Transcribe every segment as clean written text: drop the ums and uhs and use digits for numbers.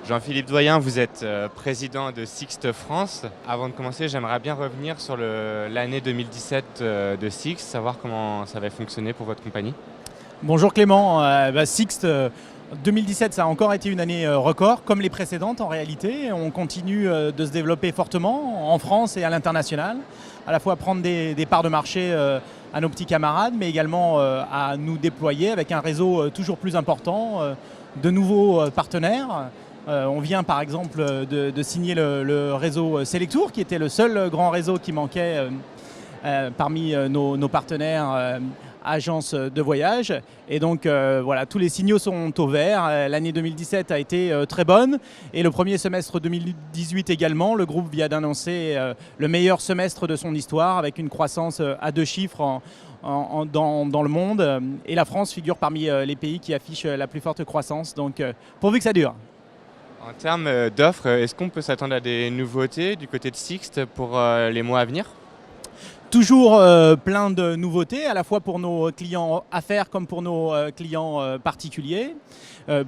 Jean-Philippe Doyen, vous êtes président de Sixt France. Avant de commencer, j'aimerais bien revenir sur l'année 2017 de Sixt, savoir comment ça avait fonctionné pour votre compagnie. Bonjour Clément, Sixt 2017 ça a encore été une année record, comme les précédentes en réalité. On continue de se développer fortement en France et à l'international, à la fois prendre des parts de marché à nos petits camarades, mais également à nous déployer avec un réseau toujours plus important de nouveaux partenaires. On vient par exemple de signer le réseau Selectour, qui était le seul grand réseau qui manquait parmi nos partenaires agences de voyage. Et donc voilà, tous les signaux sont au vert. L'année 2017 a été très bonne et le premier semestre 2018 également. Le groupe vient d'annoncer le meilleur semestre de son histoire avec une croissance à 2 chiffres dans le monde. Et la France figure parmi les pays qui affichent la plus forte croissance. Donc pourvu que ça dure. En termes d'offres, est-ce qu'on peut s'attendre à des nouveautés du côté de Sixt pour les mois à venir ? Toujours plein de nouveautés, à la fois pour nos clients affaires comme pour nos clients particuliers.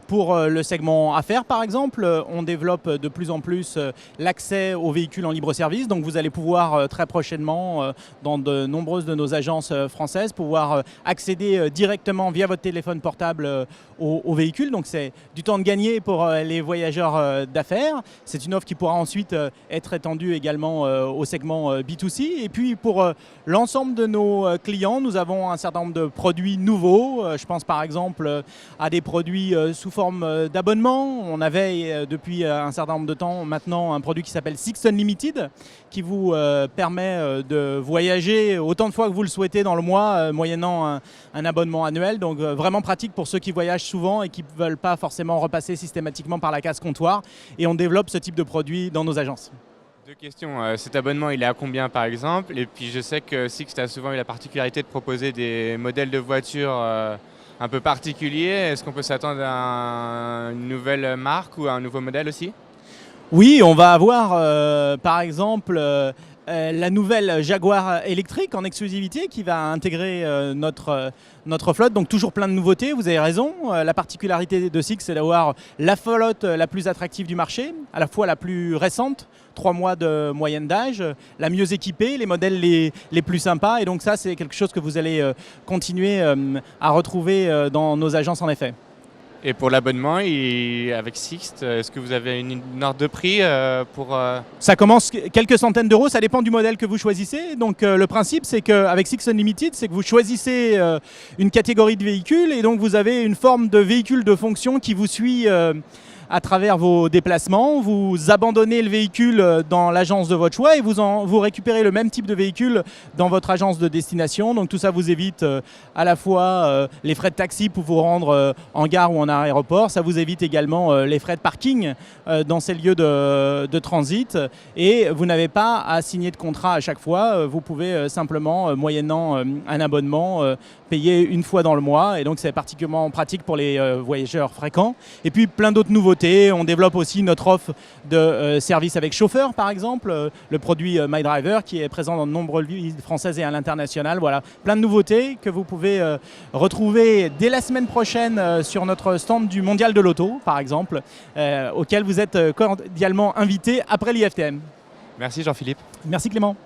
Pour le segment affaires, par exemple, on développe de plus en plus l'accès aux véhicules en libre service. Donc vous allez pouvoir très prochainement, dans de nombreuses de nos agences françaises, pouvoir accéder directement via votre téléphone portable aux véhicules. Donc c'est du temps de gagner pour les voyageurs d'affaires. C'est une offre qui pourra ensuite être étendue également au segment B2C. Et puis pour l'ensemble de nos clients, nous avons un certain nombre de produits nouveaux. Je pense par exemple à des produits sous forme d'abonnement. On avait depuis un certain nombre de temps maintenant un produit qui s'appelle Sixt Unlimited, qui vous permet de voyager autant de fois que vous le souhaitez dans le mois, moyennant un abonnement annuel. Donc vraiment pratique pour ceux qui voyagent souvent et qui ne veulent pas forcément repasser systématiquement par la case comptoir. Et on développe ce type de produit dans nos agences. 2 questions. Cet abonnement, il est à combien par exemple? Et puis je sais que Sixt a souvent eu la particularité de proposer des modèles de voitures un peu particuliers. Est-ce qu'on peut s'attendre à une nouvelle marque ou à un nouveau modèle aussi? Oui, on va avoir par exemple la nouvelle Jaguar électrique en exclusivité qui va intégrer notre flotte. Donc toujours plein de nouveautés, vous avez raison. La particularité de Sixt, c'est d'avoir la flotte la plus attractive du marché, à la fois la plus récente, 3 mois de moyenne d'âge, la mieux équipée, les modèles les plus sympas. Et donc ça, c'est quelque chose que vous allez continuer à retrouver dans nos agences en effet. Et pour l'abonnement, avec Sixt, est-ce que vous avez une ordre de prix pour... Ça commence quelques centaines d'euros, ça dépend du modèle que vous choisissez. Donc le principe, c'est qu'avec Sixt Unlimited, c'est que vous choisissez une catégorie de véhicules et donc vous avez une forme de véhicule de fonction qui vous suit à travers vos déplacements. Vous abandonnez le véhicule dans l'agence de votre choix et vous récupérez le même type de véhicule dans votre agence de destination. Donc tout ça vous évite à la fois les frais de taxi pour vous rendre en gare ou en aéroport. Ça vous évite également les frais de parking dans ces lieux de transit. Et vous n'avez pas à signer de contrat à chaque fois. Vous pouvez simplement, moyennant un abonnement, payer une fois dans le mois. Et donc c'est particulièrement pratique pour les voyageurs fréquents. Et puis plein d'autres nouveautés. On développe aussi notre offre de service avec chauffeur, par exemple, le produit MyDriver qui est présent dans de nombreuses villes françaises et à l'international. Voilà, plein de nouveautés que vous pouvez retrouver dès la semaine prochaine sur notre stand du Mondial de l'Auto, par exemple, auquel vous êtes cordialement invité après l'IFTM. Merci Jean-Philippe. Merci Clément.